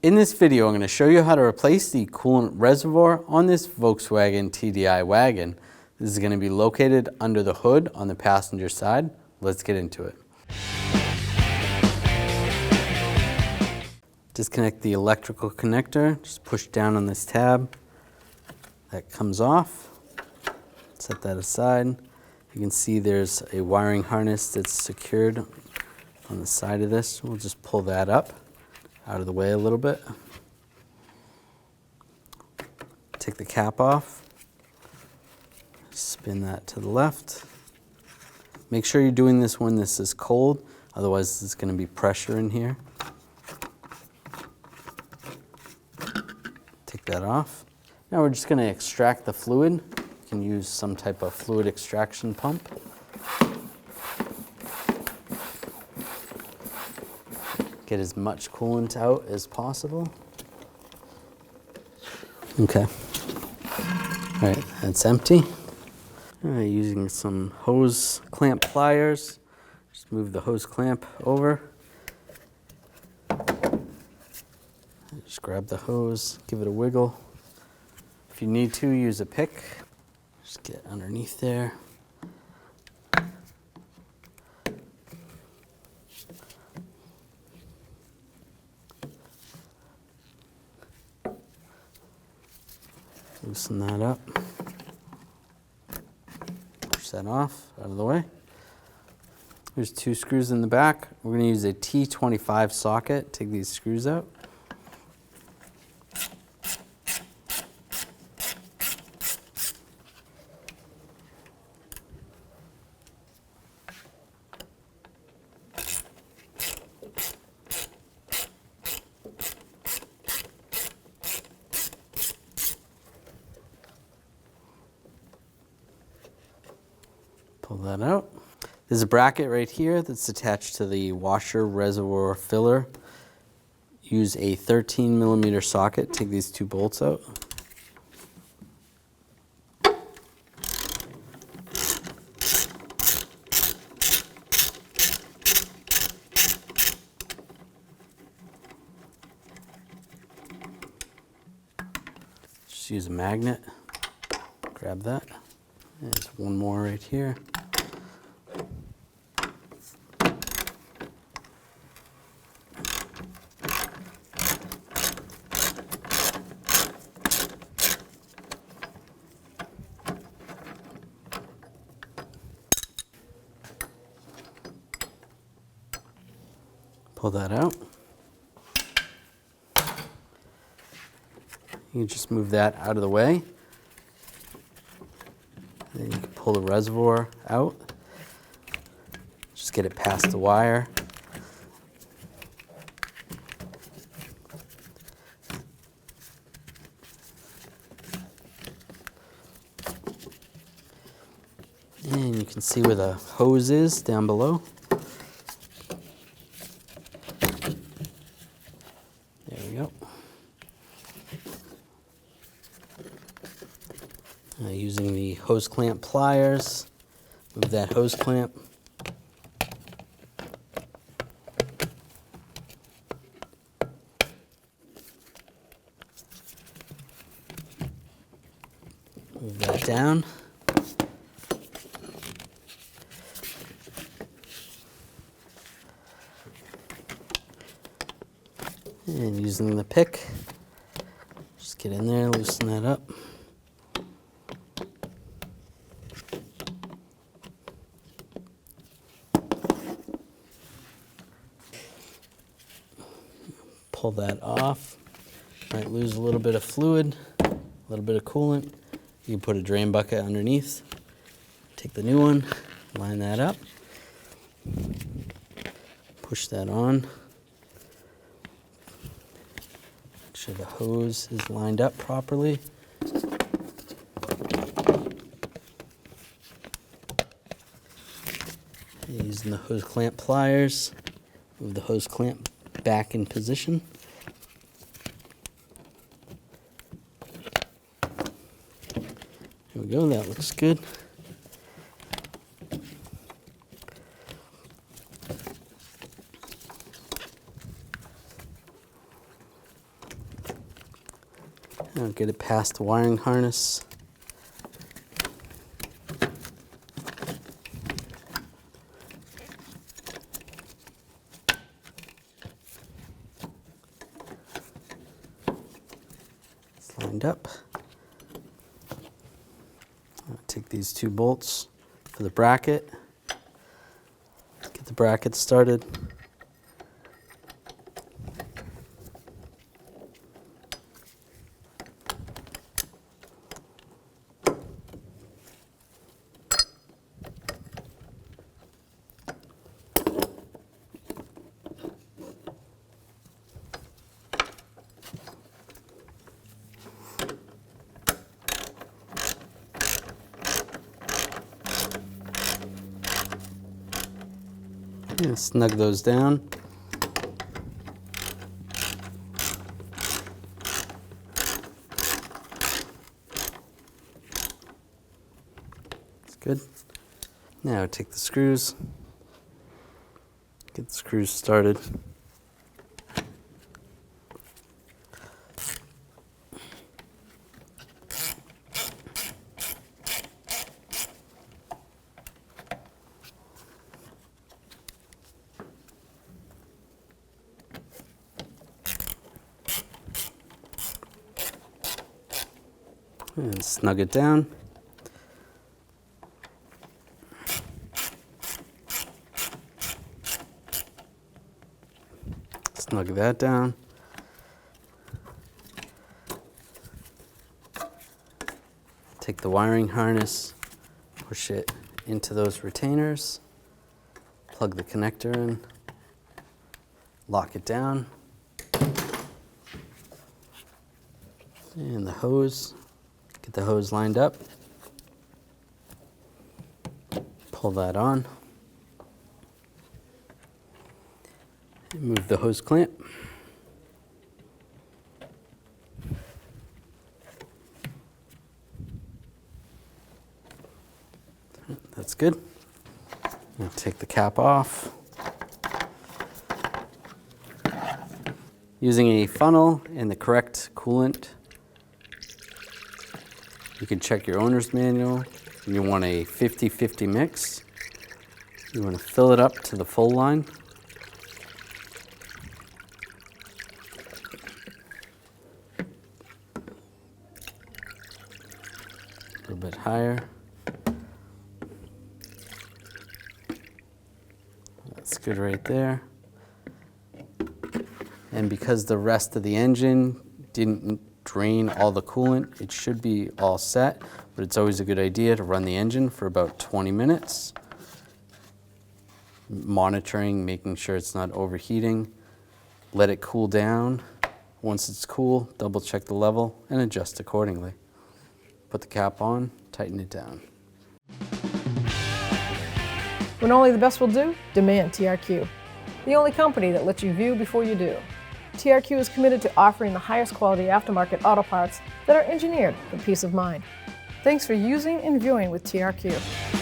In this video, I'm going to show you how to replace the coolant reservoir on this Volkswagen TDI wagon. This is going to be located under the hood on the passenger side. Let's get into it. Disconnect the electrical connector, just push down on this tab. That comes off. Set that aside. You can see there's a wiring harness that's secured on the side of this. We'll just pull that up out of the way a little bit. Take the cap off. Spin that to the left. Make sure you're doing this when this is cold, otherwise there's going to be pressure in here. Take that off. Now we're just going to extract the fluid. You can use some type of fluid extraction pump. Get as much coolant out as possible. Okay. All right, that's empty. All right, using some hose clamp pliers, just move the hose clamp over. Just grab the hose, give it a wiggle. If you need to, use a pick. Just get underneath there. Loosen that up. Push that off, out of the way. There's 2 screws in the back. We're going to use a T25 socket. Take these screws out. Pull that out. There's a bracket right here that's attached to the washer reservoir filler. Use a 13mm socket. Take these 2 bolts out. Just use a magnet. Grab that. There's one more right here. Pull that out. You can just move that out of the way. Then you can pull the reservoir out. Just get it past the wire. And you can see where the hose is down below. There we go. Using the hose clamp pliers, move that hose clamp. Move that down. And using the pick, just get in there, loosen that up. Pull that off. Might lose a little bit of fluid, a little bit of coolant. You can put a drain bucket underneath. Take the new one, line that up. Push that on. Make sure the hose is lined up properly. Using the hose clamp pliers, move the hose clamp back in position. There we go, that looks good. Now get it past the wiring harness. It's lined up. I'll take these 2 bolts for the bracket. Get the bracket started. And snug those down. That's good. Now take the screws, get the screws started. And snug it down. Snug that down. Take the wiring harness, push it into those retainers, plug the connector in, lock it down, and the hose. Get the hose lined up, pull that on, and move the hose clamp. That's good. Now take the cap off. Using a funnel and the correct coolant, you can check your owner's manual. You want a 50-50 mix. You want to fill it up to the full line. A little bit higher. That's good right there. And because the rest of the engine didn't drain all the coolant, it should be all set, but it's always a good idea to run the engine for about 20 minutes, monitoring, making sure it's not overheating. Let it cool down. Once it's cool, double check the level and adjust accordingly. Put the cap on, tighten it down. When only the best will do, demand TRQ. The only company that lets you view before you do. TRQ is committed to offering the highest quality aftermarket auto parts that are engineered for peace of mind. Thanks for using and viewing with TRQ.